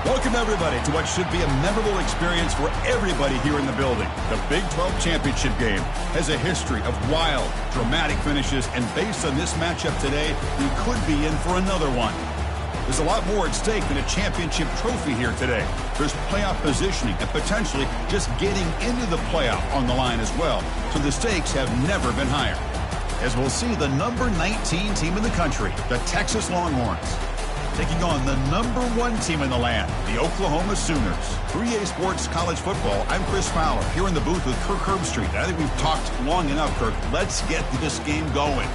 Welcome, everybody, to what should be a memorable experience for everybody here in the building. The Big 12 Championship game has a history of wild, dramatic finishes, and based on this matchup today, we could be in for another one. There's a lot more at stake than a championship trophy here today. There's playoff positioning and potentially just getting into the playoff on the line as well, so the stakes have never been higher. As we'll see the number 19 team in the country, the Texas Longhorns, taking on the number 1 team in the land, the Oklahoma Sooners. For EA Sports College Football, I'm Chris Fowler, here in the booth with Kirk Herbstreit. I think we've talked long enough, Kirk. Let's get this game going.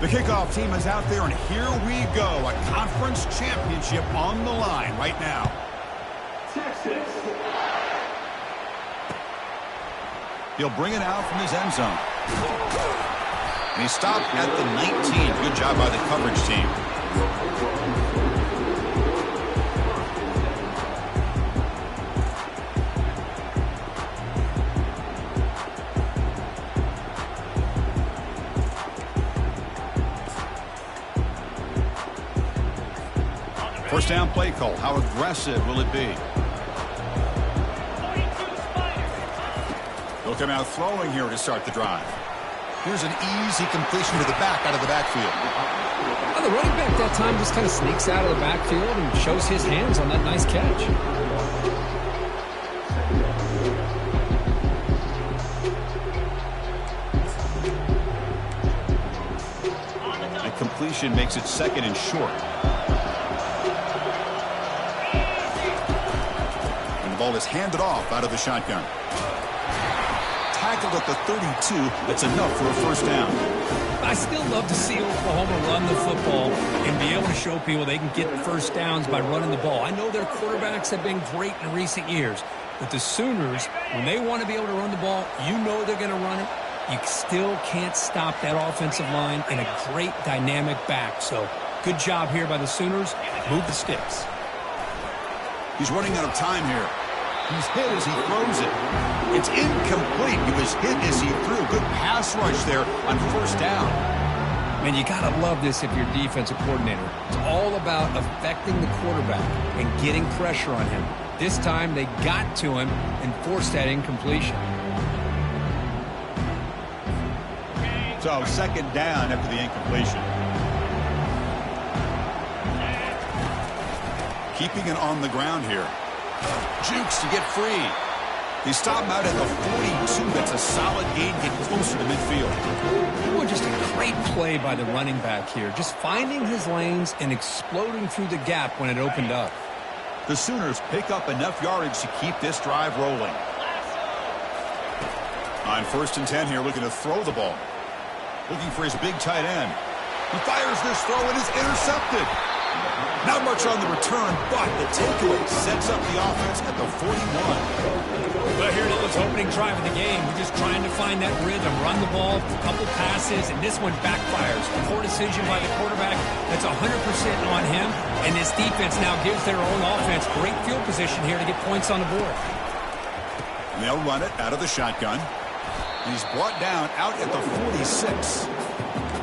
The kickoff team is out there, and here we go. A conference championship on the line right now. Texas. He'll bring it out from his end zone. And he stopped at the 19. Good job by the coverage team. First down play call. How aggressive will it be? They'll come out throwing here to start the drive. Here's an easy completion to the back out of the backfield. Well, the running back that time just kind of sneaks out of the backfield and shows his hands on that nice catch. A completion makes it second and short. Ball is handed off out of the shotgun. Tackled at the 32. That's enough for a first down. I still love to see Oklahoma run the football and be able to show people they can get first downs by running the ball. I know their quarterbacks have been great in recent years, but the Sooners, when they want to be able to run the ball, you know they're going to run it. You still can't stop that offensive line and a great dynamic back. So good job here by the Sooners. Move the sticks. He's running out of time here. He's hit as he throws it. It's incomplete. He was hit as he threw. Good pass rush there on first down. Man, you got to love this if you're a defensive coordinator. It's all about affecting the quarterback and getting pressure on him. This time they got to him and forced that incompletion. So second down after the incompletion. Keeping it on the ground here. Jukes to get free. He stopped him out at the 42. That's a solid gain, getting closer to midfield. Well, just a great play by the running back here. Just finding his lanes and exploding through the gap when it opened up. The Sooners pick up enough yardage to keep this drive rolling. On 1st and 10 here, looking to throw the ball. Looking for his big tight end. He fires this throw and is intercepted. Not much on the return, but the takeaway sets up the offense at the 41. Well, here it is, opening drive of the game. We're just trying to find that rhythm, run the ball, a couple passes, and this one backfires. A poor decision by the quarterback. That's 100% on him, and this defense now gives their own offense great field position here to get points on the board. And they'll run it out of the shotgun. And he's brought down out at the 46.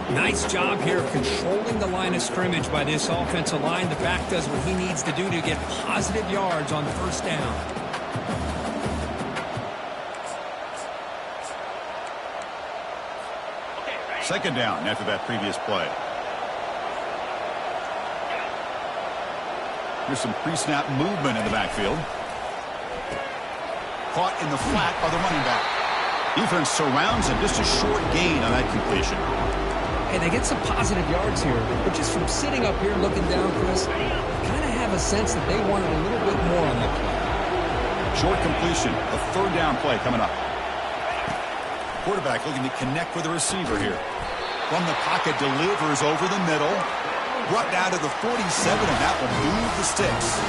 Nice job here controlling the line of scrimmage by this offensive line. The back does what he needs to do to get positive yards on the first down. Second down after that previous play. Here's some pre-snap movement in the backfield. Caught in the flat by the running back. Defense surrounds him. Just a short gain on that completion. Hey, they get some positive yards here, but just from sitting up here looking down, Chris, I kind of have a sense that they wanted a little bit more on that play. Short completion, a third down play coming up. Quarterback looking to connect with the receiver here. From the pocket, delivers over the middle. Brought down to the 47, and that will move the sticks.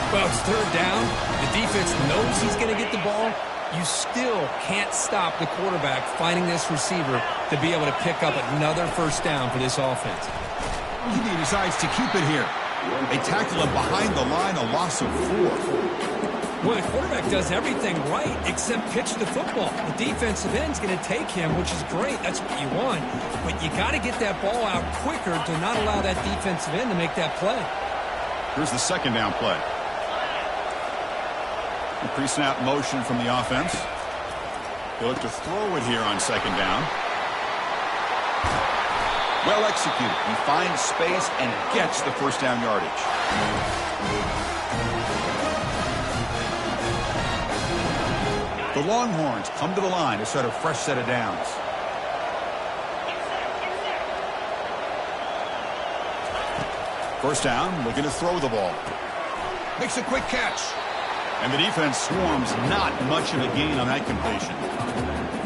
Well, it's third down. The defense knows he's going to get the ball, you still can't stop the quarterback finding this receiver to be able to pick up another first down for this offense. He decides to keep it here. They tackle him behind the line, a loss of 4. Well, the quarterback does everything right except pitch the football. The defensive end's going to take him, which is great. That's what you want. But you got to get that ball out quicker to not allow that defensive end to make that play. Here's the second down play. A pre-snap motion from the offense. They look to throw it here on second down. Well executed. He finds space and gets the first down yardage. The Longhorns come to the line to start a fresh set of downs. First down, looking to throw the ball. Makes a quick catch. And the defense swarms, not much of a gain on that completion.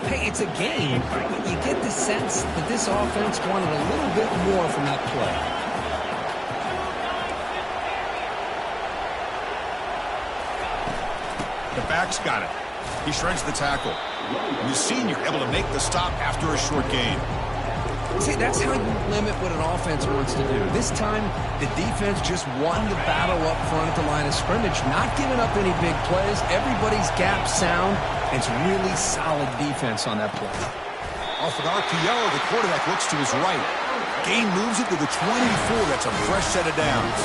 Hey, it's a game, but you get the sense that this offense wanted a little bit more from that play. The back's got it. He shreds the tackle. And the senior able to make the stop after a short gain. See, that's how you limit what an offense wants to do. This time, the defense just won the battle up front at the line of scrimmage, not giving up any big plays. Everybody's gap sound. It's really solid defense on that play. Off an RPO, the quarterback looks to his right. Gain moves it to the 24. That's a fresh set of downs.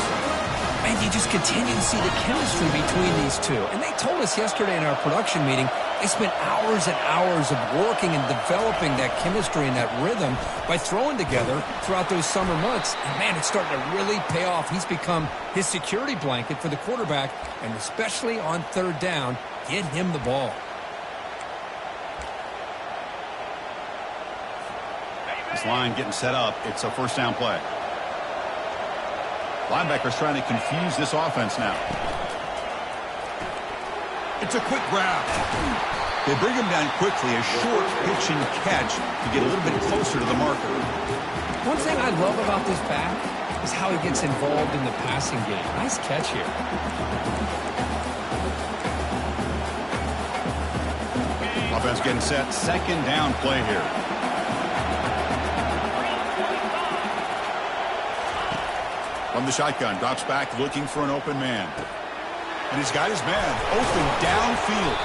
And you just continue to see the chemistry between these two. And they told us yesterday in our production meeting, they spent hours and hours of working and developing that chemistry and that rhythm by throwing together throughout those summer months. And, man, it's starting to really pay off. He's become his security blanket for the quarterback, and especially on third down, get him the ball. This line getting set up. It's a first down play. Linebackers trying to confuse this offense now. It's a quick grab. They bring him down quickly, a short pitch and catch to get a little bit closer to the marker. One thing I love about this back is how he gets involved in the passing game. Nice catch here. Offense getting set. Second down play here. From the shotgun, drops back looking for an open man. And he's got his man open downfield.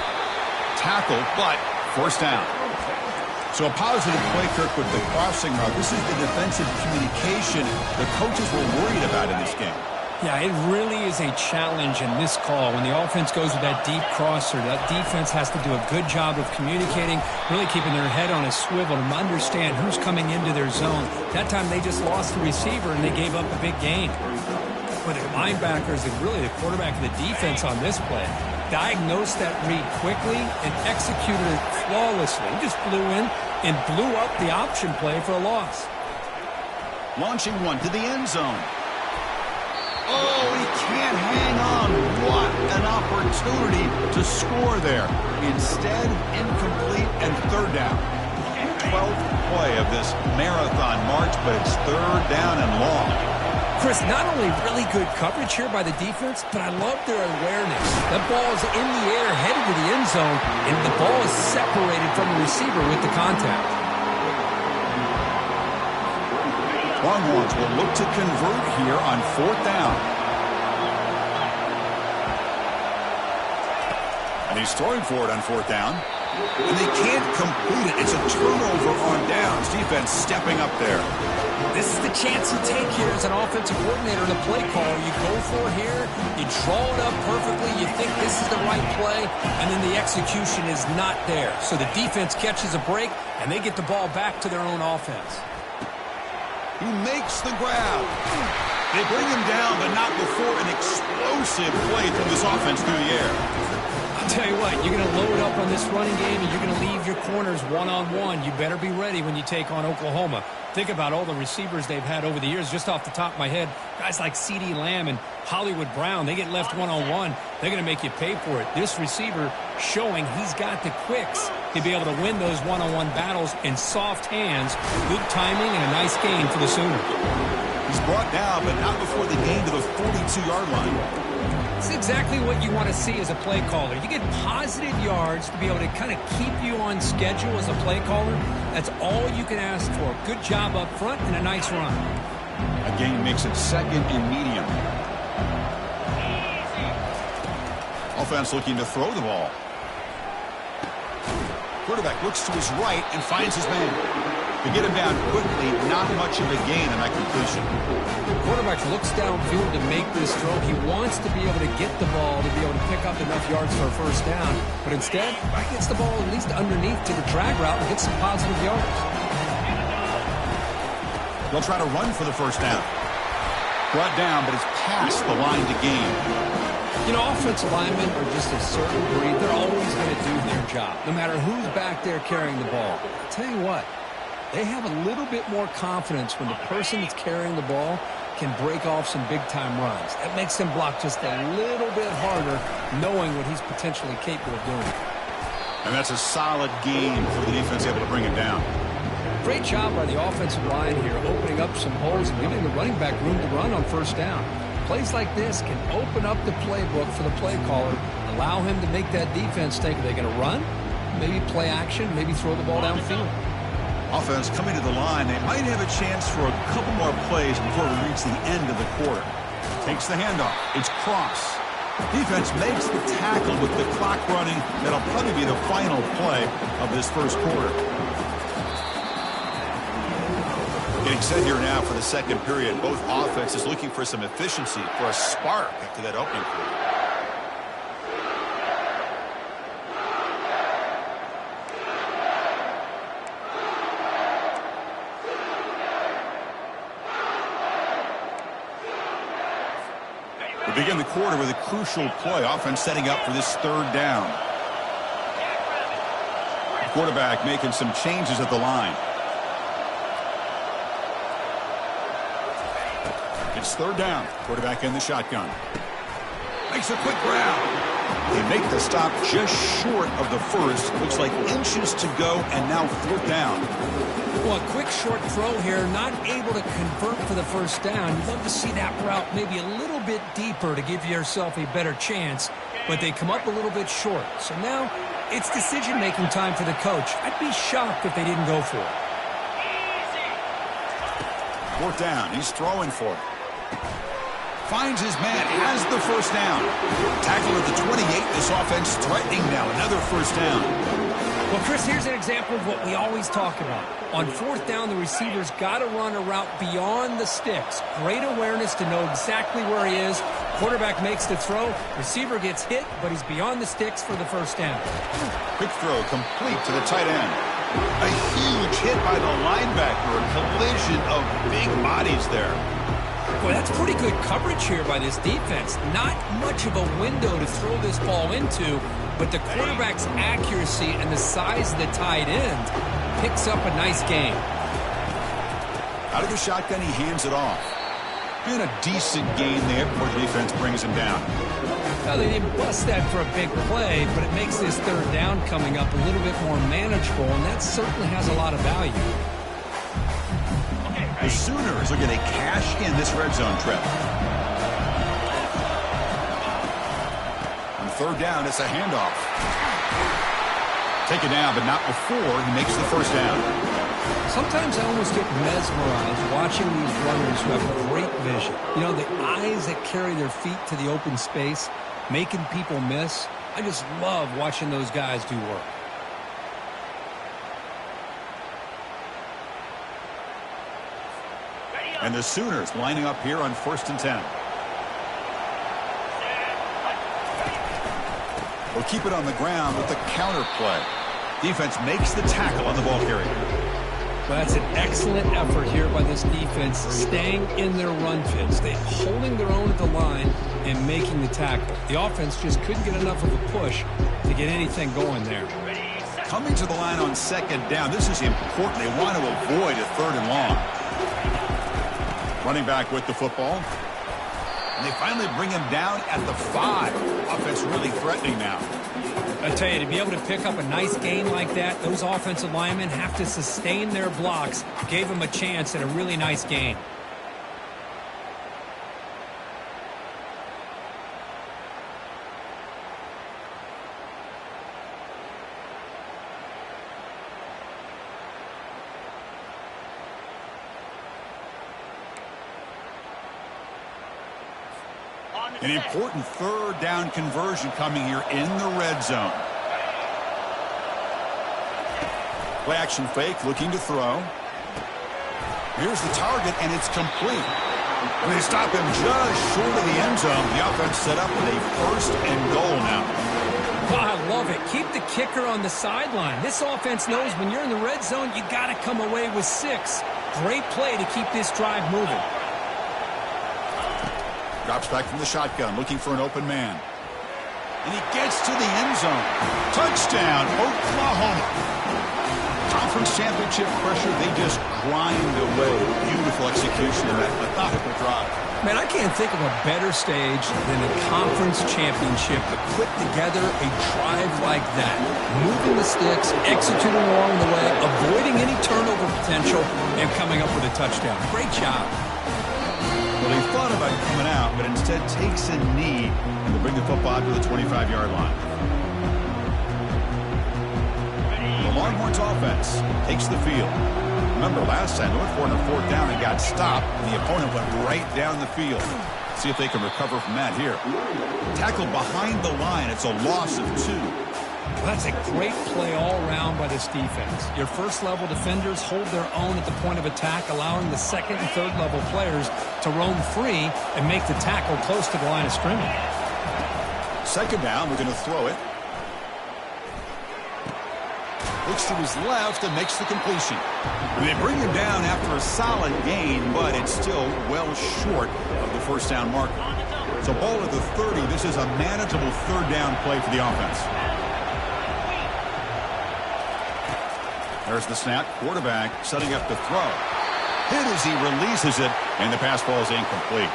Tackle, but first down. So a positive play, Kirk, with the crossing route. This is the defensive communication the coaches were worried about in this game. Yeah, it really is a challenge in this call. When the offense goes with that deep crosser, that defense has to do a good job of communicating, really keeping their head on a swivel to understand who's coming into their zone. That time they just lost the receiver and they gave up a big gain. But the linebackers and really the quarterback of the defense on this play diagnosed that read quickly and executed it flawlessly. He just flew in and blew up the option play for a loss. Launching one to the end zone. Oh, he can't hang on. What an opportunity to score there. Instead, incomplete and third down. 12th play of this marathon march, but it's third down and long. Chris, not only really good coverage here by the defense, but I love their awareness. That ball is in the air, headed to the end zone, and the ball is separated from the receiver with the contact. Longhorns will look to convert here on fourth down. And he's throwing for it on fourth down. And they can't complete it. It's a turnover on downs. Defense stepping up there. This is the chance you take here as an offensive coordinator in the play call. You go for it here, you draw it up perfectly, you think this is the right play, and then the execution is not there. So the defense catches a break, and they get the ball back to their own offense. He makes the grab. They bring him down, but not before an explosive play from this offense through the air. I'll tell you what, you're going to load up on this running game, and you're going to leave your corners one-on-one. You better be ready when you take on Oklahoma. Think about all the receivers they've had over the years. Just off the top of my head, guys like C.D. Lamb and Hollywood Brown, they get left one-on-one. They're going to make you pay for it. This receiver showing he's got the quicks to be able to win those one-on-one battles in soft hands. Good timing and a nice gain for the Sooners. He's brought down, but not before the gain to the 42-yard line. It's exactly what you want to see as a play caller. You get positive yards to be able to kind of keep you on schedule as a play caller. That's all you can ask for. Good job up front and a nice run. A gain makes it second and medium. Offense looking to throw the ball. Quarterback looks to his right and finds his man. To get him down quickly, not much of a gain on that completion. Quarterback looks downfield to make this throw. He wants to be able to get the ball to be able to pick up enough yards for a first down. But instead, he gets the ball at least underneath to the drag route and gets some positive yards. They'll try to run for the first down. Brought down, but it's past the line to gain. You know, offensive linemen are just a certain breed. They're always going to do their job, no matter who's back there carrying the ball. I'll tell you what, they have a little bit more confidence when the person that's carrying the ball can break off some big-time runs. That makes them block just a little bit harder, knowing what he's potentially capable of doing. And that's a solid gain for the defense able to bring him down. Great job by the offensive line here, opening up some holes and giving the running back room to run on first down. Plays like this can open up the playbook for the play caller, allow him to make that defense think, are they going to run? Maybe play action, maybe throw the ball downfield. Offense coming to the line. They might have a chance for a couple more plays before we reach the end of the quarter. Takes the handoff. It's Cross. Defense makes the tackle with the clock running. That'll probably be the final play of this first quarter. Getting set here now for the second period. Both offenses looking for some efficiency, for a spark after that opening quarter. We begin the quarter with a crucial play. Offense setting up for this third down. The quarterback making some changes at the line. It's third down. Quarterback in the shotgun. Makes a quick grab. They make the stop just short of the first. Looks like inches to go, and now fourth down. Well, a quick short throw here, not able to convert for the first down. You'd love to see that route maybe a little bit deeper to give yourself a better chance, but they come up a little bit short. So now it's decision-making time for the coach. I'd be shocked if they didn't go for it. Fourth down. He's throwing for it. Finds his man, has the first down. Tackle at the 28. This offense threatening now. Another first down. Well, Chris, here's an example of what we always talk about. On fourth down, the receiver's got to run a route beyond the sticks. Great awareness to know exactly where he is. Quarterback makes the throw. Receiver gets hit, but he's beyond the sticks for the first down. Quick throw complete to the tight end. A huge hit by the linebacker. A collision of big bodies there. Boy, that's pretty good coverage here by this defense. Not much of a window to throw this ball into, but the quarterback's accuracy and the size of the tight end picks up a nice gain. Out of the shotgun, he hands it off. And a decent gain there before the defense brings him down. Well, they didn't bust that for a big play, but it makes this third down coming up a little bit more manageable, and that certainly has a lot of value. The Sooners are going to cash in this red zone trip. On third down, it's a handoff. Take it down, but not before he makes the first down. Sometimes I almost get mesmerized watching these runners who have great vision. You know, the eyes that carry their feet to the open space, making people miss. I just love watching those guys do work. And the Sooners lining up here on 1st and 10. We'll keep it on the ground with the counter play. Defense makes the tackle on the ball carrier. Well, that's an excellent effort here by this defense, staying in their run fits. They're holding their own at the line and making the tackle. The offense just couldn't get enough of a push to get anything going there. Coming to the line on second down. This is important. They want to avoid a third and long. Running back with the football. And they finally bring him down at the 5. Offense really threatening now. I tell you, to be able to pick up a nice gain like that, those offensive linemen have to sustain their blocks. Gave them a chance at a really nice gain. An important third down conversion coming here in the red zone. Play action fake, looking to throw. Here's the target, and it's complete. They stop him just short of the end zone. The offense set up with a first and goal now. Oh, I love it. Keep the kicker on the sideline. This offense knows when you're in the red zone, you got to come away with 6. Great play to keep this drive moving. Drops back from the shotgun, looking for an open man. And he gets to the end zone. Touchdown, Oklahoma. Conference championship pressure, they just grind away. Beautiful execution of that methodical drive. Man, I can't think of a better stage than a conference championship to put together a drive like that. Moving the sticks, executing along the way, avoiding any turnover potential, and coming up with a touchdown. Great job. Well, he thought about coming out, but instead takes a knee and will bring the football to the 25-yard line. The Longhorns offense takes the field. Remember, last time they went for it on a fourth down and got stopped, and the opponent went right down the field. See if they can recover from that here. Tackled behind the line. It's a loss of 2. Well, that's a great play all around by this defense. Your first-level defenders hold their own at the point of attack, allowing the second and third-level players to roam free and make the tackle close to the line of scrimmage. Second down, we're going to throw it. Looks to his left and makes the completion. And they bring him down after a solid gain, but it's still well short of the first down marker. So ball at the 30. This is a manageable third down play for the offense. There's the snap. Quarterback setting up the throw. Hit as he releases it, and the pass ball is incomplete.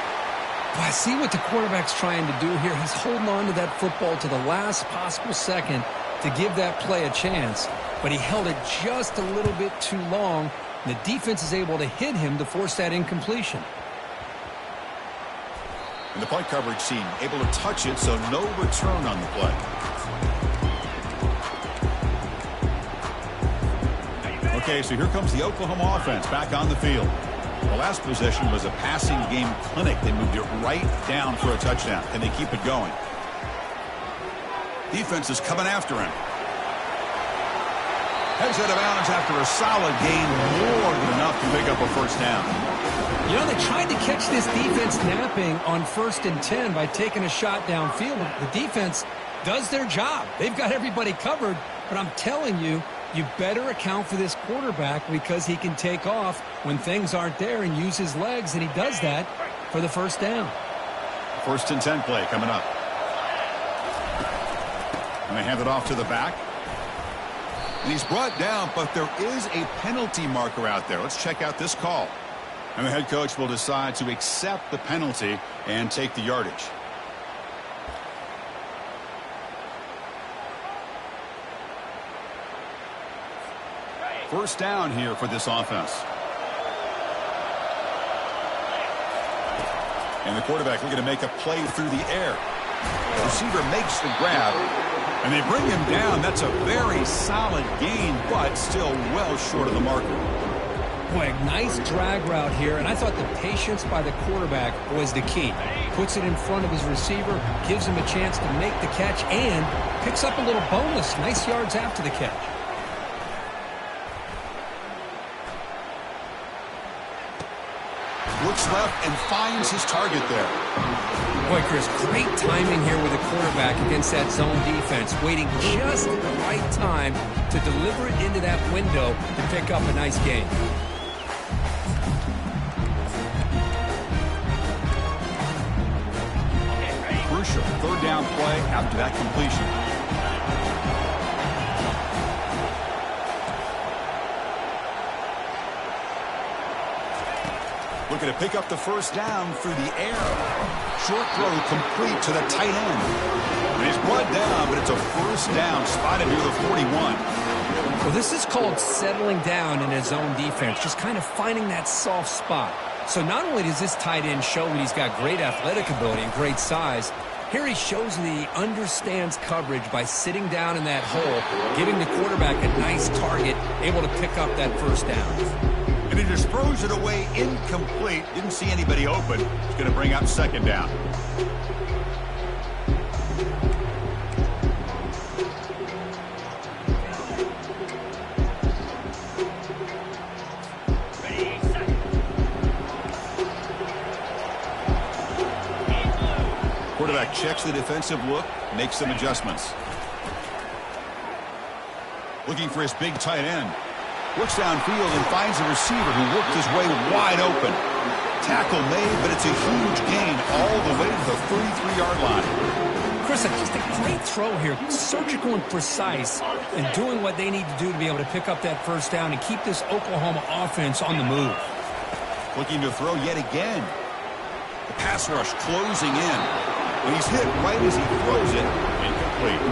Well, I see what the quarterback's trying to do here. He's holding on to that football to the last possible second to give that play a chance, but he held it just a little bit too long. The defense is able to hit him to force that incompletion. And the point coverage team able to touch it, so no return on the play. Okay, so here comes the Oklahoma offense back on the field. The last possession was a passing game clinic. They moved it right down for a touchdown. Can they keep it going? Defense is coming after him. Heads out of bounds after a solid gain, more than enough to pick up a first down. You know, they tried to catch this defense napping on 1st and 10 by taking a shot downfield. The defense does their job. They've got everybody covered, but I'm telling you, you better account for this quarterback because he can take off when things aren't there and use his legs, and he does that for the first down. 1st and 10 play coming up. And they hand it off to the back. And he's brought down, but there is a penalty marker out there. Let's check out this call. And the head coach will decide to accept the penalty and take the yardage. First down here for this offense. And the quarterback looking to make a play through the air. The receiver makes the grab, and they bring him down. That's a very solid gain, but still well short of the marker. Boy, nice drag route here, and I thought the patience by the quarterback was the key. Puts it in front of his receiver, gives him a chance to make the catch, and picks up a little bonus. Nice yards after the catch. Looks left and finds his target there. Boy, Chris, great timing here with the quarterback against that zone defense, waiting just at the right time to deliver it into that window to pick up a nice gain. Crucial third down play after that completion. Looking to pick up the first down through the air. Short throw complete to the tight end. And he's brought down, but it's a first down spotted near the 41. Well, this is called settling down in his zone defense, just kind of finding that soft spot. So not only does this tight end show that he's got great athletic ability and great size, here he shows that he understands coverage by sitting down in that hole, giving the quarterback a nice target, able to pick up that first down. And he just throws it away incomplete. Didn't see anybody open. It's going to bring up second down. Quarterback checks the defensive look, makes some adjustments. Looking for his big tight end. Looks downfield and finds a receiver who worked his way wide open. Tackle made, but it's a huge gain all the way to the 33-yard line. Chris, just a great throw here. Surgical and precise and doing what they need to do to be able to pick up that first down and keep this Oklahoma offense on the move. Looking to throw yet again. The pass rush closing in. And he's hit right as he throws it. Incomplete.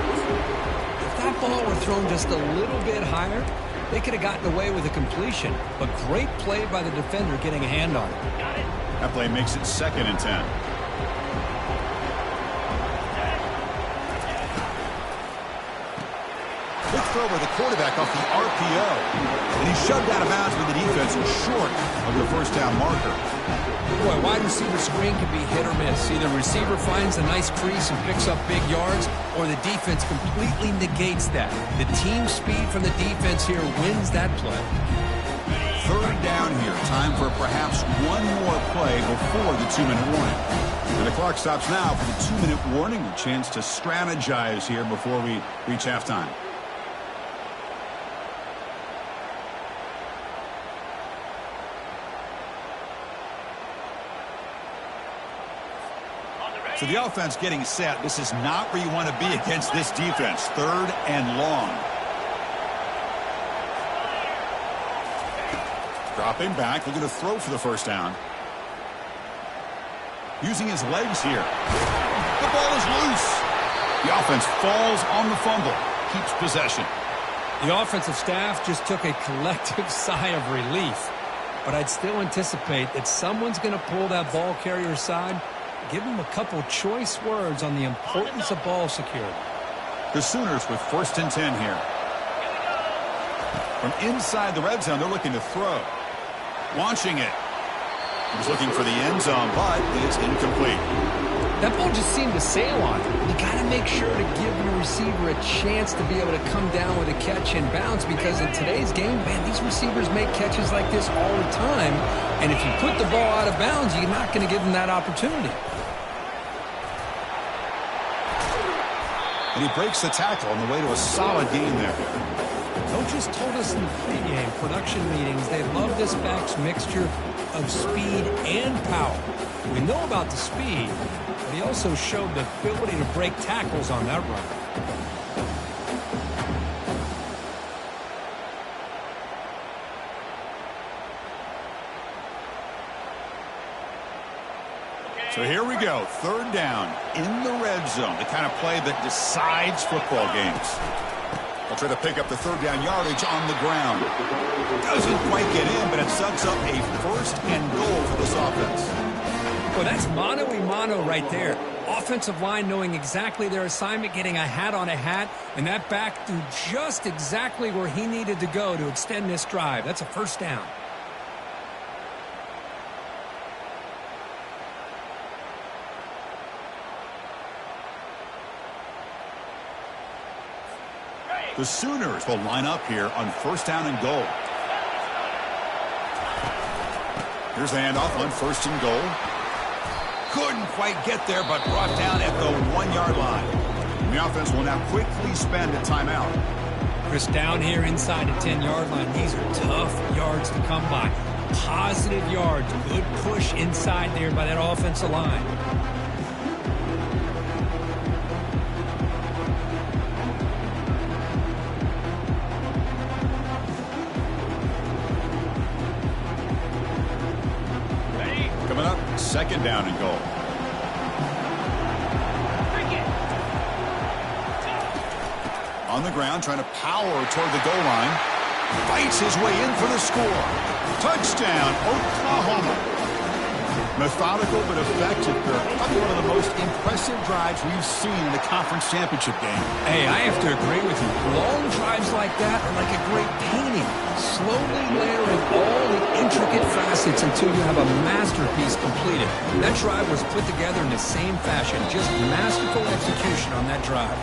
If that ball were thrown just a little bit higher, they could have gotten away with a completion. But great play by the defender getting a hand on it. That play makes it 2nd and 10. Quick throw by the quarterback off the RPO. And he's shoved out of bounds with the defense short of the first down marker. Boy, wide receiver screen can be hit or miss. Either the receiver finds a nice crease and picks up big yards, or the defense completely negates that. The team speed from the defense here wins that play. 3rd down here. Time for perhaps one more play before the 2-minute warning. And the clock stops now for the 2-minute warning. A chance to strategize here before we reach halftime. So the offense getting set. This is not where you want to be against this defense. 3rd and long. Dropping back, looking to throw for the first down. Using his legs here. The ball is loose. The offense falls on the fumble. Keeps possession. The offensive staff just took a collective sigh of relief. But I'd still anticipate that someone's going to pull that ball carrier side. Give him a couple choice words on the importance of ball security. The Sooners with 1st and 10 here. From inside the red zone, they're looking to throw. Launching it. He was looking for the end zone, but it's incomplete. That ball just seemed to sail on him. You got to make sure to give your receiver a chance to be able to come down with a catch and bounce, because in today's game, man, these receivers make catches like this all the time. And if you put the ball out of bounds, you're not going to give them that opportunity. And he breaks the tackle on the way to a solid gain there. Coaches told us in the pregame production meetings they love this back's mixture of speed and power. We know about the speed, but he also showed the ability to break tackles on that run. So here we go, 3rd down in the red zone, the kind of play that decides football games. They'll try to pick up the 3rd down yardage on the ground. Doesn't quite get in, but it sets up a 1st and goal for this offense. Well, that's mano-a-mano right there. Offensive line knowing exactly their assignment, getting a hat on a hat, and that back threw just exactly where he needed to go to extend this drive. That's a 1st down. The Sooners will line up here on 1st down and goal. Here's the handoff on 1st and goal. Couldn't quite get there, but brought down at the 1-yard line. And the offense will now quickly spend a timeout. Chris, down here inside the 10-yard line, these are tough yards to come by. Positive yards, good push inside there by that offensive line. Coming up, 2nd down and goal. On the ground, trying to power toward the goal line. Fights his way in for the score. Touchdown, Oklahoma. Methodical but effective. They're probably one of the most impressive drives we've seen in the conference championship game. Hey, I have to agree with you. Long drives like that are like a great painting. Slowly layering all the intricate facets until you have a masterpiece completed. That drive was put together in the same fashion. Just masterful execution on that drive.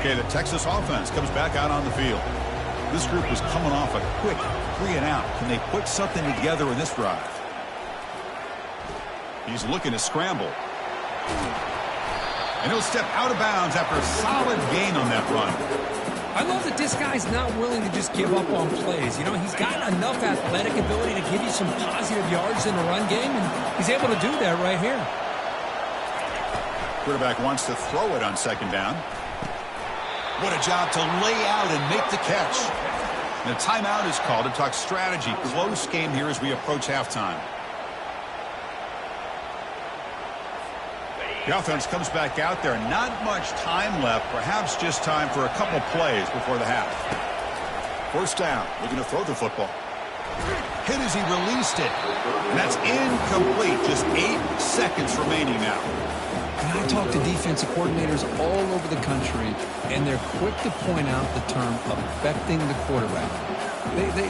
Okay, the Texas offense comes back out on the field. This group was coming off a quick 3-and-out. Can they put something together in this drive? He's looking to scramble. And he'll step out of bounds after a solid gain on that run. I love that this guy's not willing to just give up on plays. You know, he's got enough athletic ability to give you some positive yards in the run game, and he's able to do that right here. Quarterback wants to throw it on second down. What a job to lay out and make the catch. And a timeout is called to talk strategy. Close game here as we approach halftime. The offense comes back out there. Not much time left. Perhaps just time for a couple plays before the half. First down. Looking to throw the football. Hit as he released it. And that's incomplete. Just 8 seconds remaining now. I talk to defensive coordinators all over the country, and they're quick to point out the term affecting the quarterback.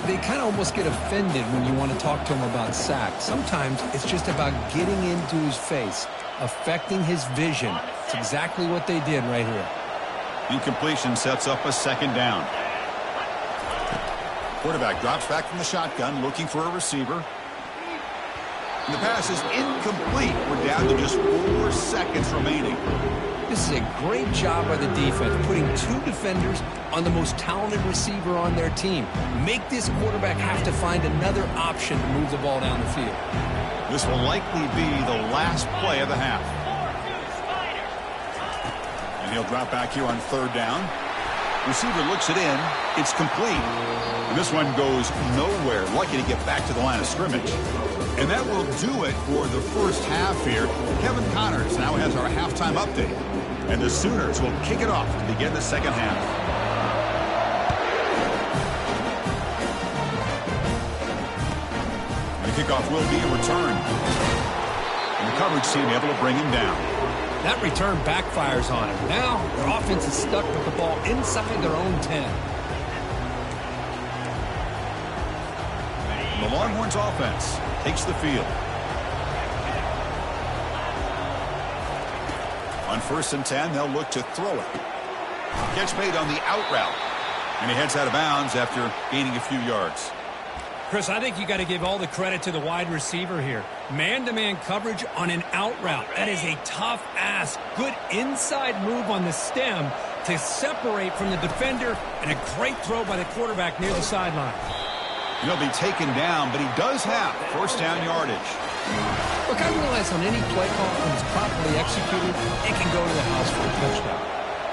They kind of almost get offended when you want to talk to them about sacks. Sometimes it's just about getting into his face, affecting his vision. It's exactly what they did right here. Incompletion sets up a second down. Quarterback drops back from the shotgun, looking for a receiver. And the pass is incomplete. We're down to just 4 seconds remaining. This is a great job by the defense, putting 2 defenders on the most talented receiver on their team. Make this quarterback have to find another option to move the ball down the field. This will likely be the last play of the half. And he'll drop back here on third down. Receiver looks it in. It's complete. And this one goes nowhere. Lucky to get back to the line of scrimmage. And that will do it for the first half here. Kevin Connors now has our halftime update. And the Sooners will kick it off to begin the second half. The kickoff will be a return. And the coverage team able to bring him down. That return backfires on him. Now their offense is stuck with the ball inside their own 10. The Longhorns offense takes the field. On 1st and 10, they'll look to throw it. Catch made on the out route. And he heads out of bounds after gaining a few yards. Chris, I think you got to give all the credit to the wide receiver here. Man-to-man coverage on an out route. That is a tough ask. Good inside move on the stem to separate from the defender, and a great throw by the quarterback near the sideline. He'll be taken down, but he does have first down yardage. Look, I realize on any play call, when it's properly executed, it can go to the house for a touchdown.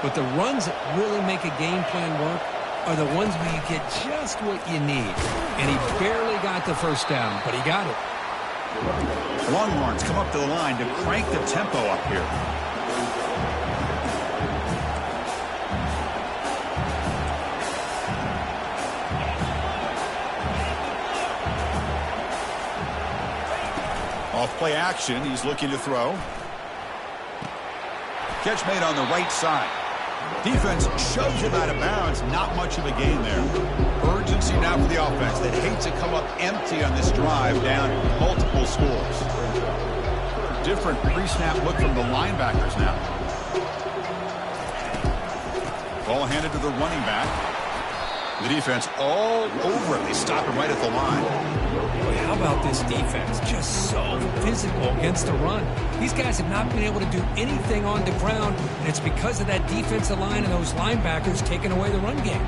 But the runs that really make a game plan work are the ones where you get just what you need. And he barely got the first down, but he got it. The Longhorns come up to the line to crank the tempo up here. Off play action, he's looking to throw. Catch made on the right side. Defense shoves him out of bounds. Not much of a gain there. Urgency now for the offense that hates to come up empty on this drive, down multiple scores. Different pre-snap look from the linebackers now. Ball handed to the running back. The defense all over it. They stop him right at the line. Boy, how about this defense? Just so physical against the run. These guys have not been able to do anything on the ground, and it's because of that defensive line and those linebackers taking away the run game.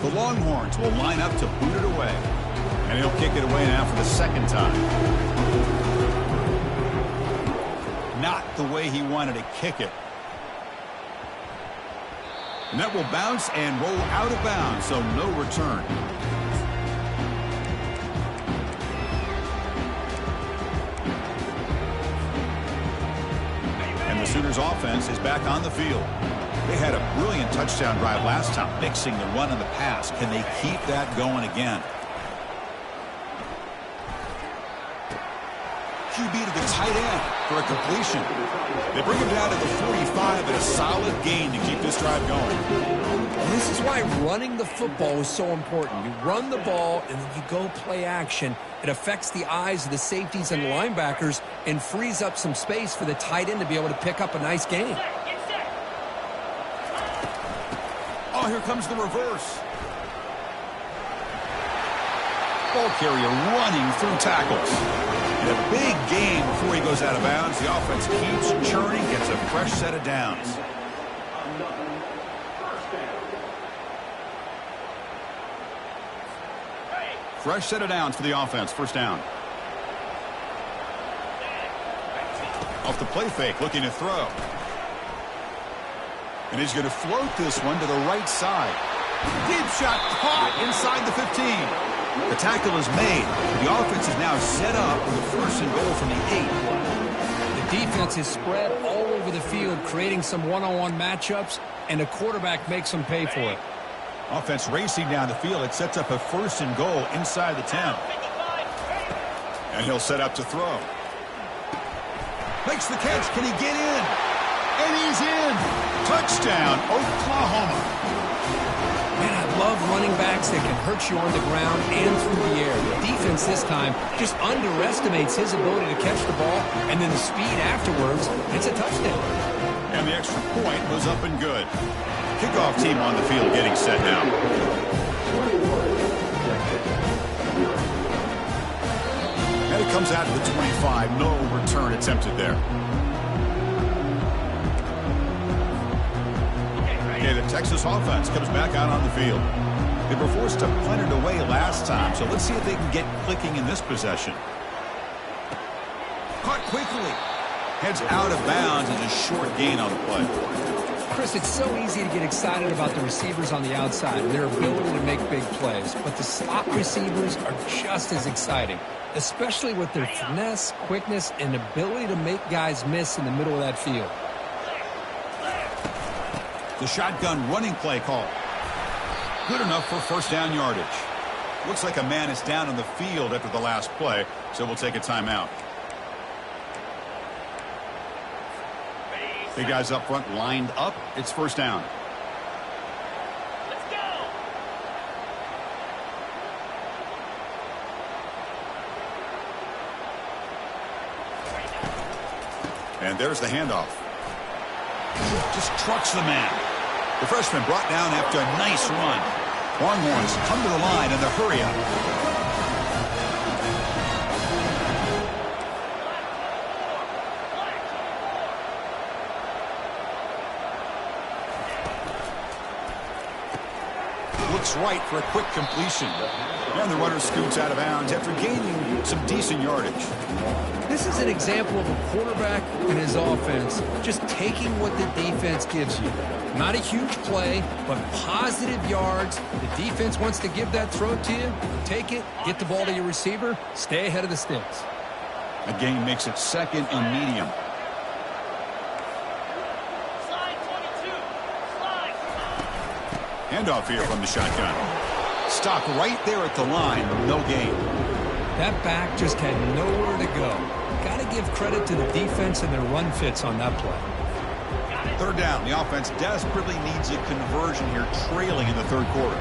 The Longhorns will line up to boot it away. And he'll kick it away now for the second time. Not the way he wanted to kick it. And that will bounce and roll out of bounds, so no return. And the Sooners offense is back on the field. They had a brilliant touchdown drive last time, mixing the run and the pass. Can they keep that going again? QB to the tight end for a completion. They bring him down to the 45 and a solid gain to keep this drive going. And this is why running the football is so important. You run the ball and then you go play action. It affects the eyes of the safeties and linebackers and frees up some space for the tight end to be able to pick up a nice gain. Oh, here comes the reverse. Ball carrier running through tackles. And a big gain before he goes out of bounds. The offense keeps churning, gets a fresh set of downs. Fresh set of downs for the offense. First down. Off the play fake, looking to throw. And he's going to float this one to the right side. Deep shot caught inside the 15. The tackle is made. The offense is now set up with a first and goal from the 8. The defense is spread all over the field, creating some one-on-one matchups, and the quarterback makes them pay for it. Offense racing down the field. It sets up a first and goal inside the 10. And he'll set up to throw. Makes the catch. Can he get in? And he's in. Touchdown, Oklahoma. Man, I love running backs that can hurt you on the ground and through the air. The defense this time just underestimates his ability to catch the ball, and then the speed afterwards, it's a touchdown. And the extra point was up and good. Kickoff team on the field getting set now. And it comes out to the 25. No return attempted there. Okay, the Texas offense comes back out on the field. They were forced to punt it away last time, so let's see if they can get clicking in this possession. Caught quickly. Heads out of bounds as a short gain on the play. Chris, it's so easy to get excited about the receivers on the outside and their ability to make big plays, but the slot receivers are just as exciting, especially with their finesse, quickness, and ability to make guys miss in the middle of that field. The shotgun running play call. Good enough for first down yardage. Looks like a man is down on the field after the last play, so we'll take a timeout. Big guys up front lined up. It's first down. Let's go. And there's the handoff. Just trucks the man. The freshman brought down after a nice run. Longhorns come to the line in the hurry up. Looks right for a quick completion. And the runner scoots out of bounds after gaining some decent yardage. This is an example of a quarterback and his offense just taking what the defense gives you. Not a huge play, but positive yards. The defense wants to give that throw to you. Take it, get the ball to your receiver, stay ahead of the sticks. A gain makes it second and medium. Handoff here from the shotgun. Stopped right there at the line. No gain. That back just had nowhere to go. Got to give credit to the defense and their run fits on that play. Third down. The offense desperately needs a conversion here, trailing in the third quarter.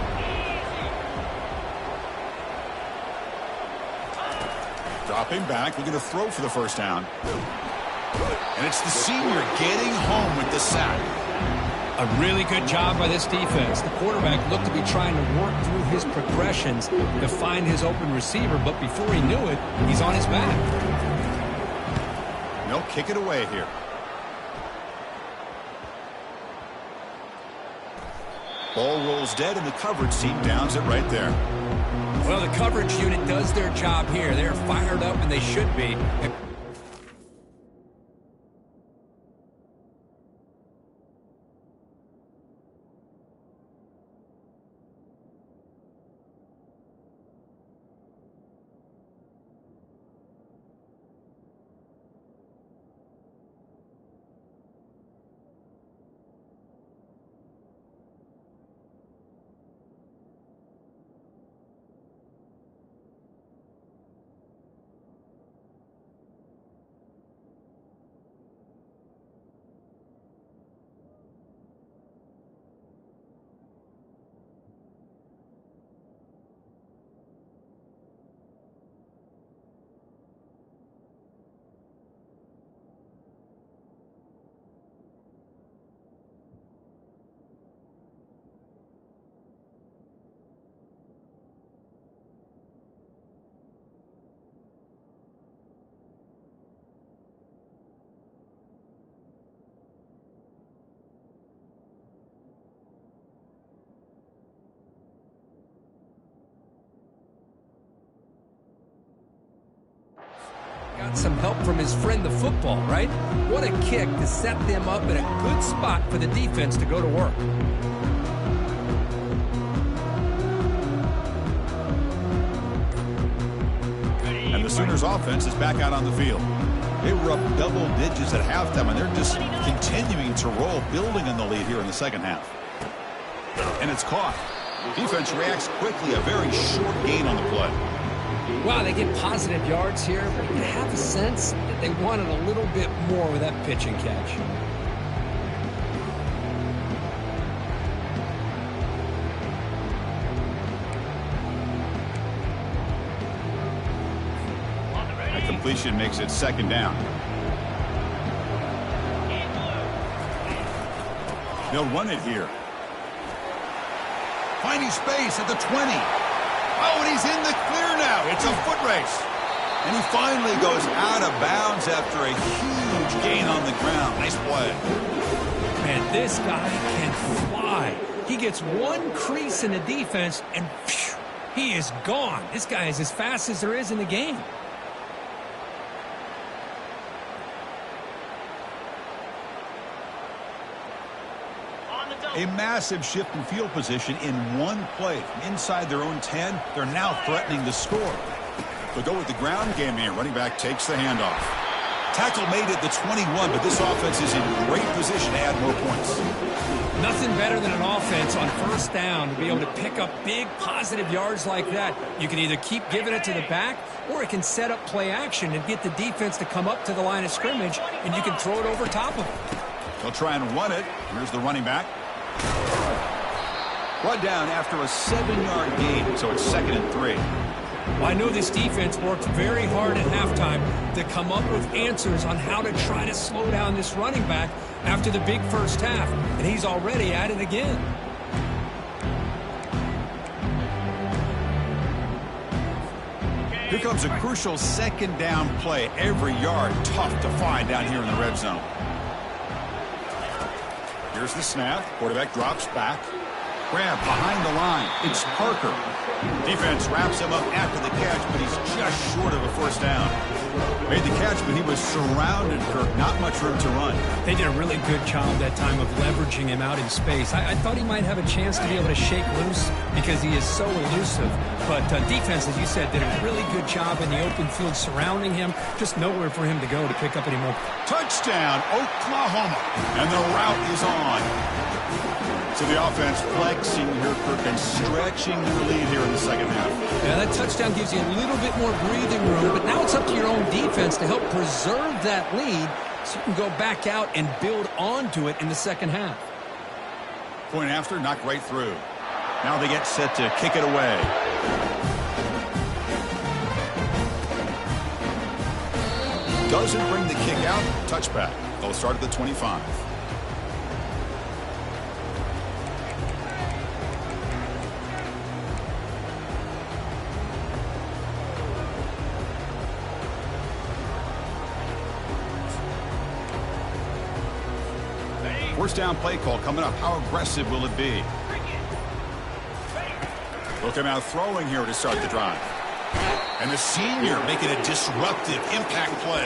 Dropping back, looking to throw for the first down. And it's the senior getting home with the sack. A really good job by this defense. The quarterback looked to be trying to work through his progressions to find his open receiver, but before he knew it, he's on his back. They'll kick it away here. Ball rolls dead, and the coverage team downs it right there. Well, the coverage unit does their job here. They're fired up, and they should be. got some help from his friend the football, right? What a kick to set them up in a good spot for the defense to go to work. And the Sooners offense is back out on the field. They were up double digits at halftime, and they're just continuing to roll, building on the lead here in the second half. And it's caught. Defense reacts quickly, a very short gain on the play. Wow, they get positive yards here, but you have a sense that they wanted a little bit more with that pitch and catch. A completion makes it second down. They'll run it here. Finding space at the 20. Oh, and he's in the clear now. It's a foot race. And he finally goes out of bounds after a huge gain on the ground. Nice play. Man, this guy can fly. He gets one crease in the defense, and phew, he is gone. This guy is as fast as there is in the game. A massive shift in field position in one play. From inside their own 10, they're now threatening to score. They'll go with the ground game here. Running back takes the handoff. Tackle made at the 21, but this offense is in great position to add more points. Nothing better than an offense on first down to be able to pick up big positive yards like that. You can either keep giving it to the back, or it can set up play action and get the defense to come up to the line of scrimmage, and you can throw it over top of them. They'll try and run it. Here's the running back. Brought down after a 7-yard gain, so it's 2nd and 3. Well, I know this defense worked very hard at halftime to come up with answers on how to try to slow down this running back after the big first half, and he's already at it again. Here comes a crucial second down play. Every yard tough to find down here in the red zone. Here's the snap. Quarterback drops back. Grab behind the line. It's Parker. Defense wraps him up after the catch, but he's just short of a first down. Made the catch, but he was surrounded, Kirk. Not much room to run. They did a really good job that time of leveraging him out in space. I thought he might have a chance to be able to shake loose because he is so elusive. But defense, as you said, did a really good job in the open field surrounding him. Just nowhere for him to go to pick up any more. Touchdown, Oklahoma. And the route is on. So the offense flexing here, Kirk, and stretching their lead here in the second half. Yeah, that touchdown gives you a little bit more breathing room, but now it's up to your own defense to help preserve that lead so you can go back out and build onto it in the second half. Point after, knocked right through. Now they get set to kick it away. Doesn't bring the kick out. Touchback. They'll start at the 25. First down play call coming up. How aggressive will it be? Looking out throwing here to start the drive. And the senior making a disruptive impact play.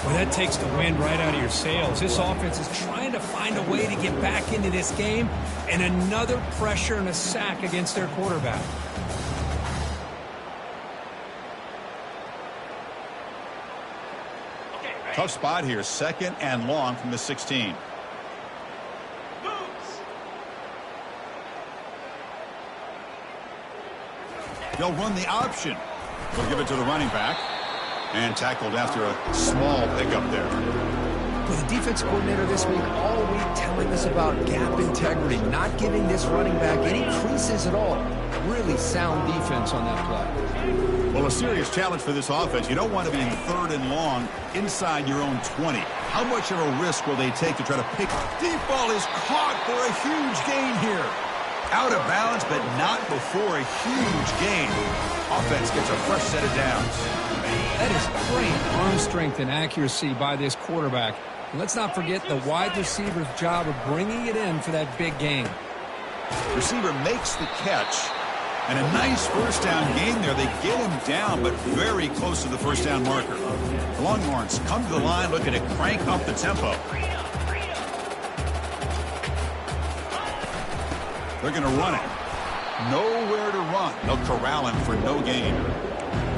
Well, that takes the wind right out of your sails. This offense is trying to find a way to get back into this game, and another pressure and a sack against their quarterback. Tough spot here. 2nd and long from the 16. They'll run the option. They'll give it to the running back. And tackled after a small pickup there. Well, the defense coordinator this week all week telling us about gap integrity, not giving this running back any creases at all. Really sound defense on that play. Well, a serious challenge for this offense. You don't want to be in 3rd and long inside your own 20. How much of a risk will they take to try to pick? Deep ball is caught for a huge gain here. Out of bounds, but not before a huge gain. Offense gets a fresh set of downs. That is great arm strength and accuracy by this quarterback. And let's not forget the wide receiver's job of bringing it in for that big gain. Receiver makes the catch. And a nice first down gain there. They get him down, but very close to the first down marker. The Longhorns come to the line looking to crank up the tempo. They're going to run it. Nowhere to run. They'll corral him for no gain.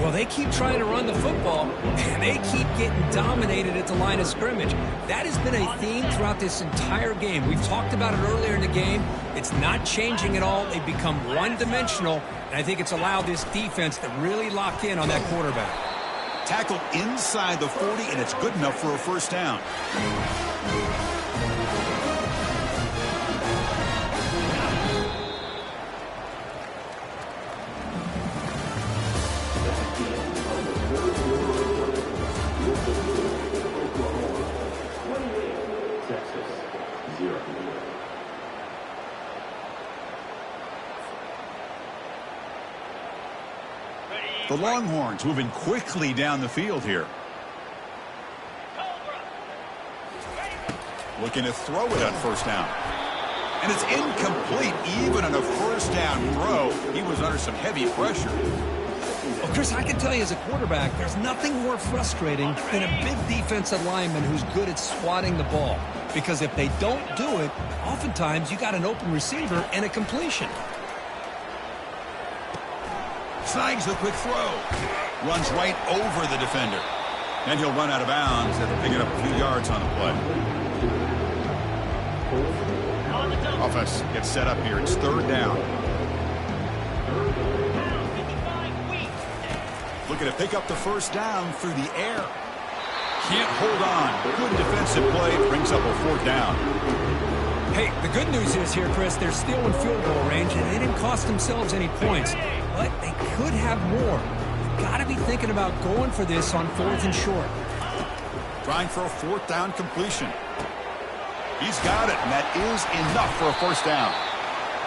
Well, they keep trying to run the football, and they keep getting dominated at the line of scrimmage. That has been a theme throughout this entire game. We've talked about it earlier in the game. It's not changing at all. They've become one-dimensional, and I think it's allowed this defense to really lock in on that quarterback. Tackled inside the 40, and it's good enough for a first down. The Longhorns moving quickly down the field here. Looking to throw it on first down. And it's incomplete even on a first down throw. He was under some heavy pressure. Well, Chris, I can tell you as a quarterback, there's nothing more frustrating than a big defensive lineman who's good at swatting the ball. Because if they don't do it, oftentimes you got an open receiver and a completion. Snags the quick throw. Runs right over the defender. And he'll run out of bounds after picking up a few yards on the play. Offense gets set up here. It's third down. Looking to pick up the first down through the air. Can't hold on. Good defensive play. Brings up a fourth down. Hey, the good news is here, Chris, they're still in field goal range, and they didn't cost themselves any points. But they could have more. You've got to be thinking about going for this on fourth and short. Trying for a fourth down completion. He's got it, and that is enough for a first down.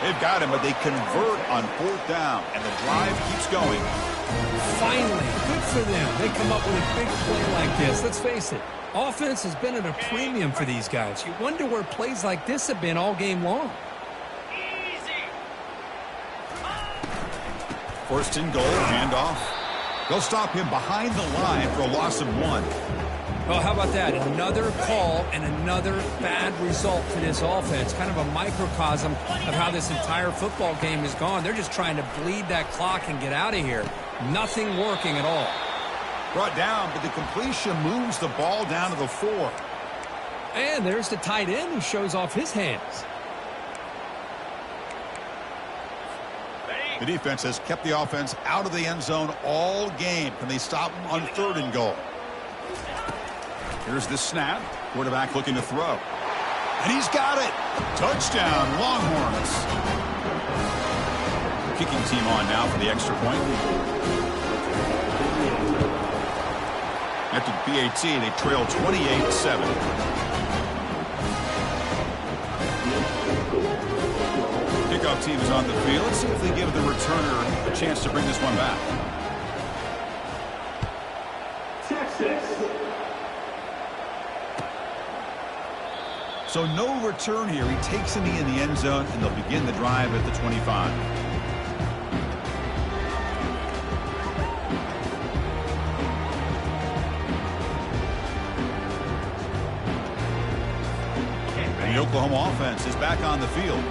They've got him, but they convert on fourth down, and the drive keeps going. Finally, good for them. They come up with a big play like this. Let's face it, offense has been at a premium for these guys. You wonder where plays like this have been all game long. First and goal, handoff. They'll stop him behind the line for a loss of 1. Well, how about that? Another call and another bad result for this offense. Kind of a microcosm of how this entire football game has gone. They're just trying to bleed that clock and get out of here. Nothing working at all. Brought down, but the completion moves the ball down to the 4. And there's the tight end who shows off his hands. The defense has kept the offense out of the end zone all game. Can they stop him on third and goal? Here's the snap. Quarterback looking to throw. And he's got it. Touchdown, Longhorns. Kicking team on now for the extra point. After the PAT, they trail 28-7. Kickoff team is on the field. Let's see if they give the returner a chance to bring this one back. So no return here. He takes him in the end zone, and they'll begin the drive at the 25. And the Oklahoma offense is back on the field.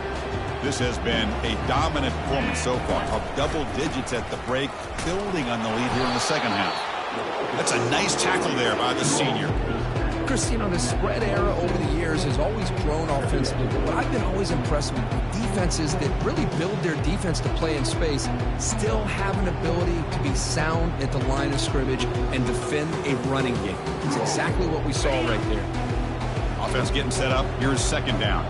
This has been a dominant performance so far. Up double digits at the break, building on the lead here in the second half. That's a nice tackle there by the senior. Chris, you know, the spread era over the years has always grown offensively, but what I've been always impressed with defenses that really build their defense to play in space still have an ability to be sound at the line of scrimmage and defend a running game. It's exactly what we saw right there. Offense getting set up. Here's second down.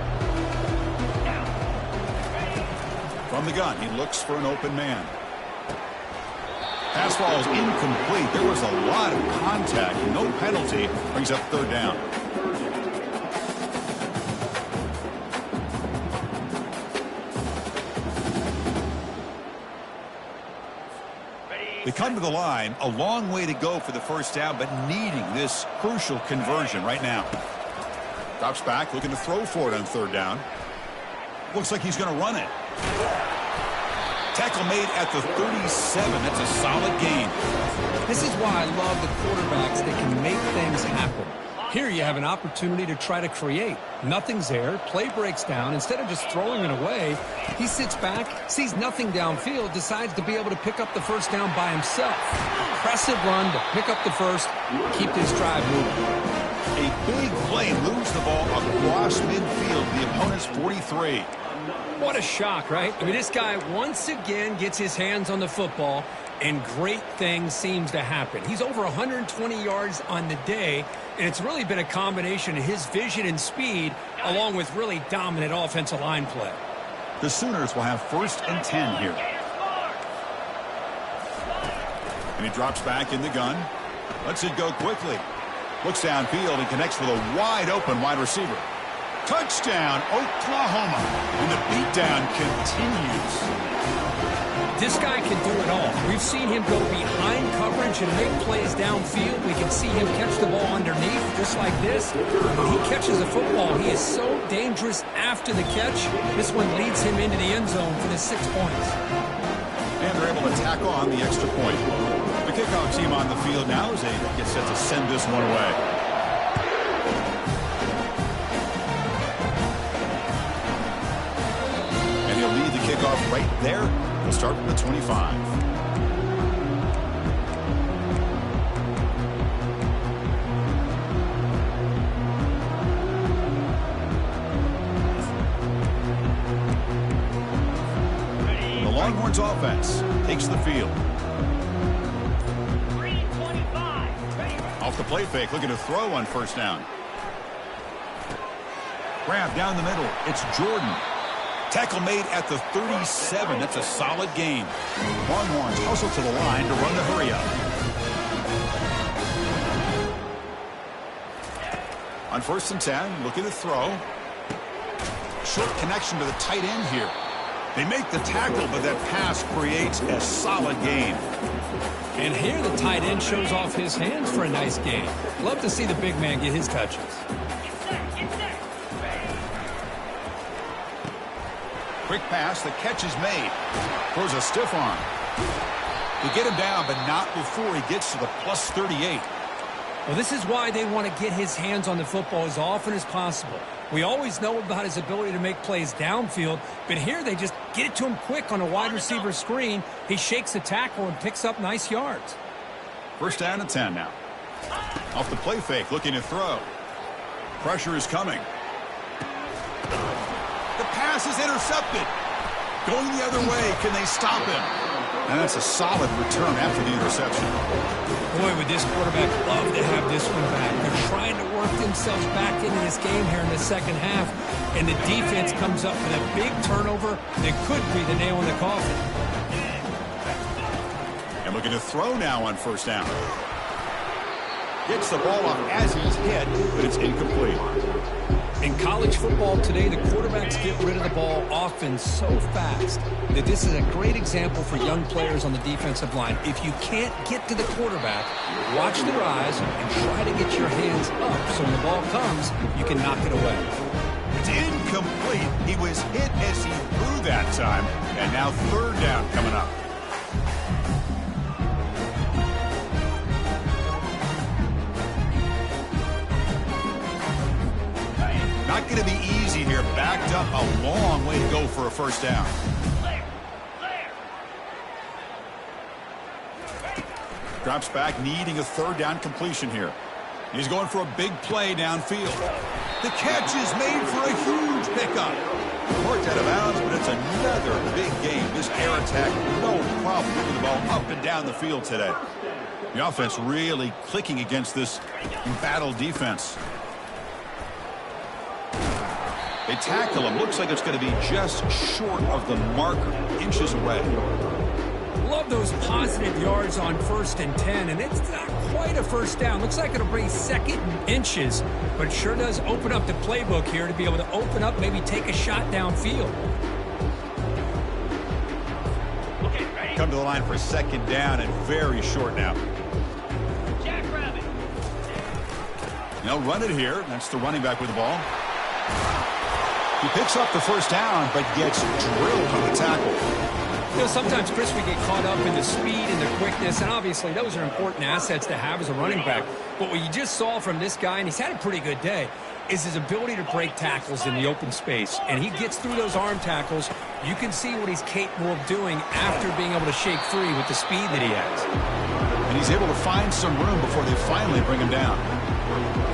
From the gun, he looks for an open man. Pass ball is incomplete. There was a lot of contact. No penalty. Brings up third down. They come to the line. A long way to go for the first down, but needing this crucial conversion right now. Drops back, looking to throw for it on third down. Looks like he's going to run it. Tackle made at the 37. That's a solid gain. This is why I love the quarterbacks that can make things happen. Here you have an opportunity to try to create. Nothing's there. Play breaks down. Instead of just throwing it away, he sits back, sees nothing downfield, decides to be able to pick up the first down by himself. Impressive run to pick up the first, keep this drive moving. A big play moves the ball across midfield, the opponent's 43. What a shock, right? I mean, this guy once again gets his hands on the football, and great things seems to happen. He's over 120 yards on the day, and it's really been a combination of his vision and speed along with really dominant offensive line play. The Sooners will have 1st and 10 here. And he drops back in the gun. Lets it go quickly. Looks downfield and connects with a wide-open wide receiver. Touchdown, Oklahoma. And the beatdown continues. This guy can do it all. We've seen him go behind coverage and make plays downfield. We can see him catch the ball underneath just like this. When he catches the football, he is so dangerous after the catch. This one leads him into the end zone for the 6 points. And they're able to tack on the extra point. The kickoff team on the field now as they get set to send this one away. He'll lead the kickoff right there. We'll start from the 25. The Longhorns offense takes the field. 3:25. Off the play fake, looking to throw on 1st down. Grab down the middle. It's Jordan. Tackle made at the 37. That's a solid gain. Longhorns hustle to the line to run the hurry up. On 1st and 10, looking to throw. Short connection to the tight end here. They make the tackle, but that pass creates a solid gain. And here the tight end shows off his hands for a nice gain. Love to see the big man get his touches. Quick pass, the catch is made. Throws a stiff arm. They get him down, but not before he gets to the plus 38. Well, this is why they want to get his hands on the football as often as possible. We always know about his ability to make plays downfield, but here they just get it to him quick on a wide receiver screen. He shakes the tackle and picks up nice yards. 1st down and 10 now. Off the play fake, looking to throw. Pressure is coming. The pass is intercepted. Going the other way, can they stop him? And that's a solid return after the interception. Boy, would this quarterback love to have this one back. They're trying to work themselves back into this game here in the 2nd half, and the defense comes up with a big turnover that could be the nail in the coffin. And looking to throw now on 1st down. Gets the ball off as he's hit, but it's incomplete. In college football today, the quarterbacks get rid of the ball often so fast that this is a great example for young players on the defensive line. If you can't get to the quarterback, watch their eyes and try to get your hands up so when the ball comes, you can knock it away. It's incomplete. He was hit as he threw that time, and now 3rd down coming up. Not going to be easy here. Backed up a long way to go for a 1st down. Drops back, needing a 3rd down completion here. He's going for a big play downfield. The catch is made for a huge pickup. Worked out of bounds, but it's another big game. This air attack, no problem moving the ball up and down the field today. The offense really clicking against this embattled defense. They tackle him. Looks like it's going to be just short of the marker, inches away. Love those positive yards on 1st and 10, and it's not quite a 1st down. Looks like it'll bring 2nd and inches, but it sure does open up the playbook here to be able to open up, maybe take a shot downfield. Come to the line for 2nd down and very short now. Jackrabbit. They'll run it here. That's the running back with the ball. He picks up the 1st down, but gets drilled on the tackle. Sometimes, Chris, we get caught up in the speed and the quickness, and obviously those are important assets to have as a running back. But what you just saw from this guy, and he's had a pretty good day, is his ability to break tackles in the open space. And he gets through those arm tackles. You can see what he's capable of doing after being able to shake free with the speed that he has. And he's able to find some room before they finally bring him down.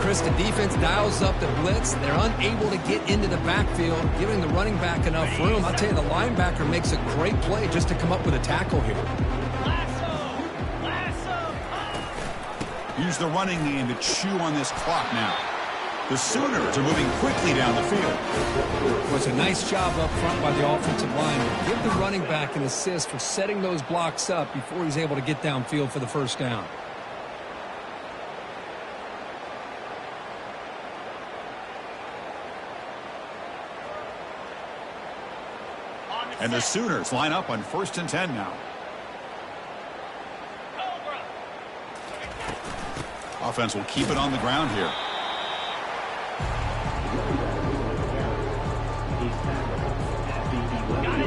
Chris, the defense dials up the blitz. They're unable to get into the backfield, giving the running back enough room. I'll tell you, the linebacker makes a great play just to come up with a tackle here. Use the running game to chew on this clock now. The Sooners are moving quickly down the field. It was a nice job up front by the offensive line. Give the running back an assist for setting those blocks up before he's able to get downfield for the first down. And the Sooners line up on 1st and 10 now. Offense will keep it on the ground here.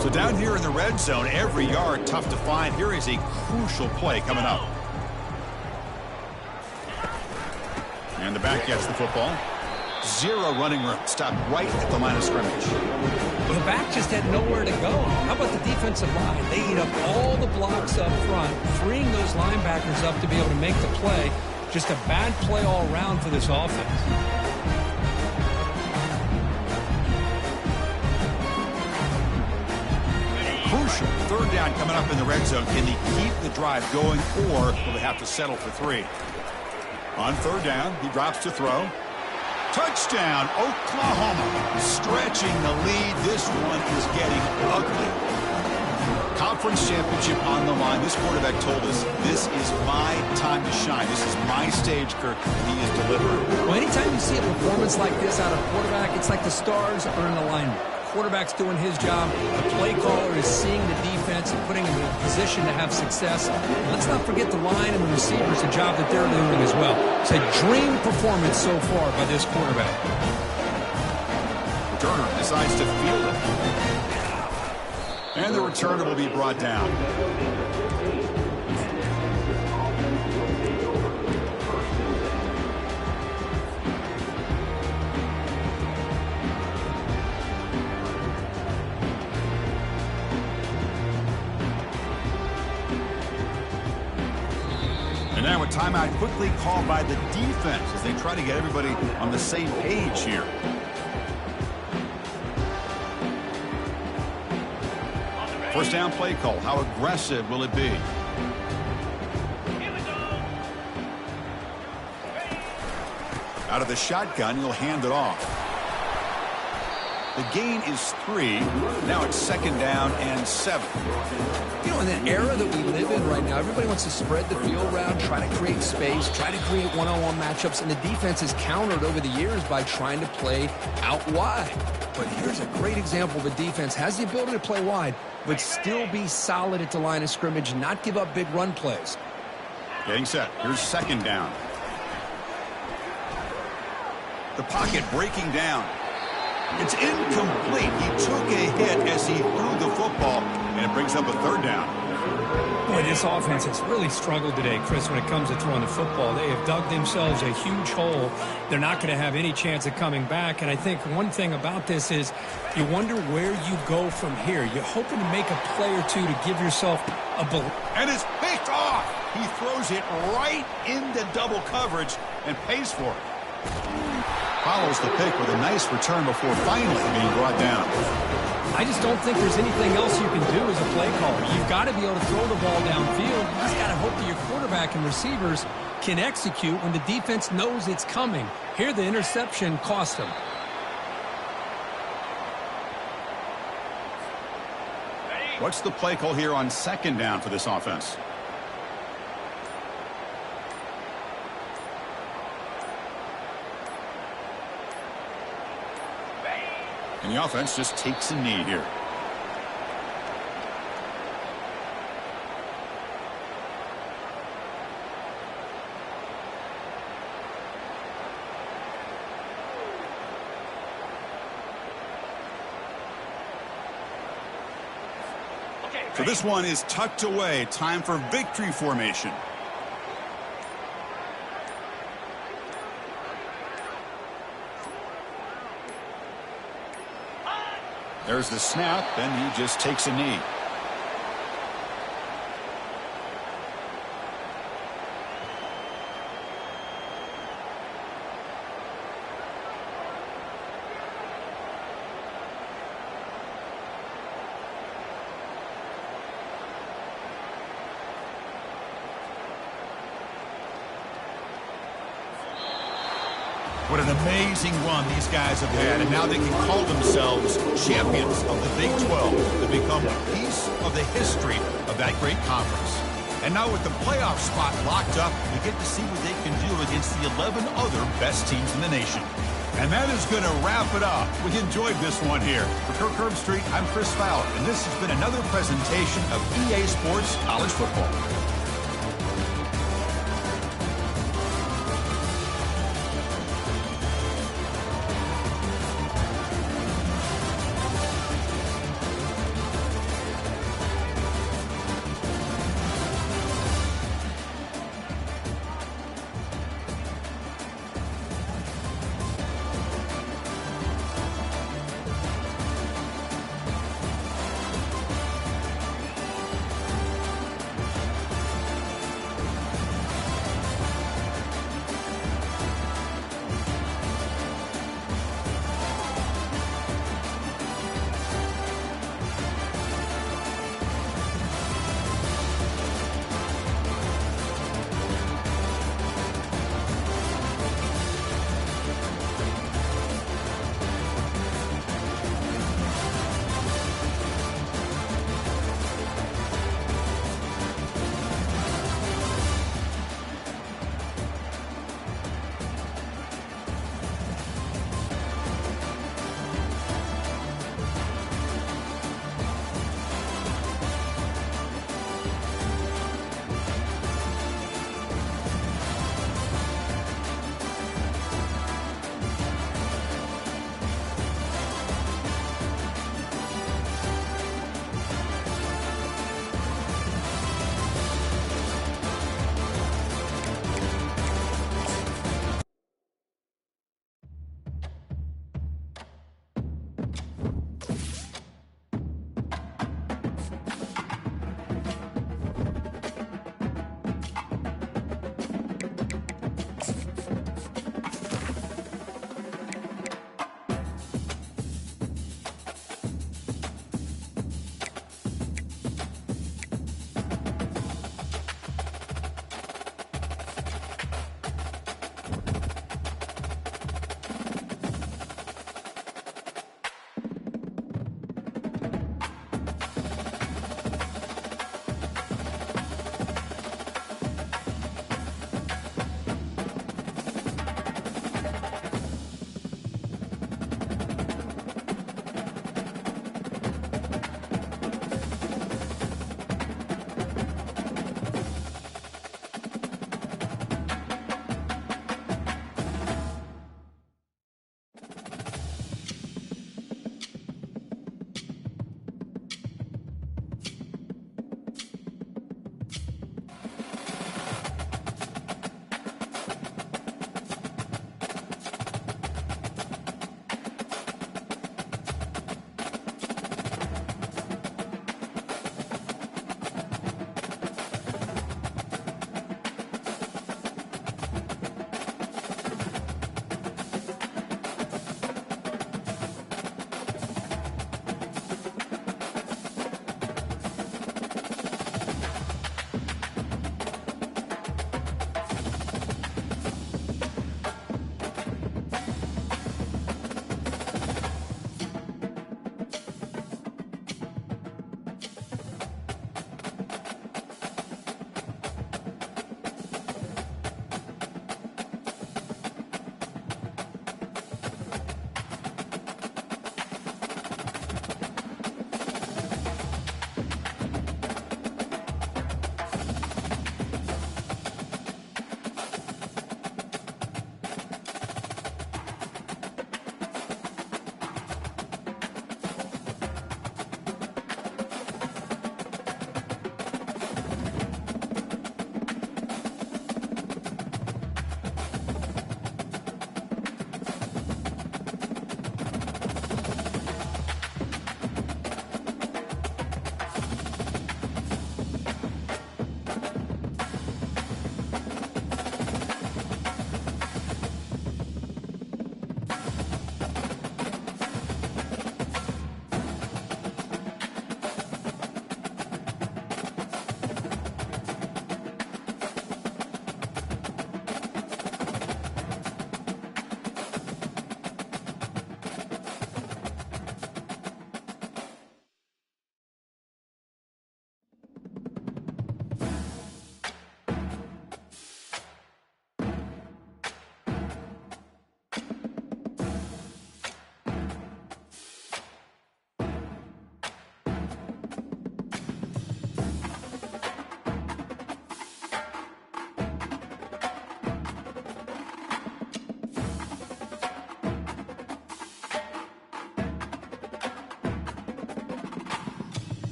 So down here in the red zone, every yard tough to find. Here is a crucial play coming up. And the back gets the football. Zero running room. Stopped right at the line of scrimmage. The back just had nowhere to go. How about the defensive line? They eat up all the blocks up front, freeing those linebackers up to be able to make the play. Just a bad play all around for this offense. Crucial. 3rd down coming up in the red zone. Can they keep the drive going, or will they have to settle for 3? On 3rd down, he drops to throw. Touchdown, Oklahoma. Stretching the lead. This one is getting ugly. Conference championship on the line. This quarterback told us, this is my time to shine. This is my stage, Kirk, and he is delivering. Well, anytime you see a performance like this out of a quarterback, it's like the stars are in alignment. Quarterback's doing his job. The play caller is seeing the defense and putting him in a position to have success. And let's not forget the line and the receivers, the job that they're doing as well. It's a dream performance so far by this quarterback. Turner decides to field it. And the returner will be brought down. And now a timeout quickly called by the defense as they try to get everybody on the same page here. First down play call. How aggressive will it be? Out of the shotgun, he'll hand it off. The gain is 3. Now it's 2nd down and 7. You know, in the era that we live in right now, everybody wants to spread the field around, try to create space, try to create one-on-one matchups, and the defense has countered over the years by trying to play out wide. But here's a great example. The defense has the ability to play wide, but still be solid at the line of scrimmage, not give up big run plays. Getting set. Here's 2nd down. The pocket breaking down. It's incomplete. He took a hit as he threw the football, and it brings up a 3rd down. Boy, this offense has really struggled today, Chris, when it comes to throwing the football. They have dug themselves a huge hole. They're not going to have any chance of coming back. And I think one thing about this is you wonder where you go from here. You're hoping to make a play or two to give yourself a belief. And it's picked off. He throws it right into double coverage and pays for it. Follows the pick with a nice return before finally being brought down. I just don't think there's anything else you can do as a play caller. You've got to be able to throw the ball downfield. You just got to hope that your quarterback and receivers can execute when the defense knows it's coming. Here, the interception cost them. What's the play call here on 2nd down for this offense? And the offense just takes a knee here. So this one is tucked away. Time for victory formation. There's the snap, and he just takes a knee. What an amazing run these guys have had, and now they can call themselves champions of the Big 12. They become a piece of the history of that great conference. And now with the playoff spot locked up, we get to see what they can do against the 11 other best teams in the nation. And that is going to wrap it up. We enjoyed this one here. For Kirk Herbstreit, I'm Chris Fowler, and this has been another presentation of EA Sports College Football.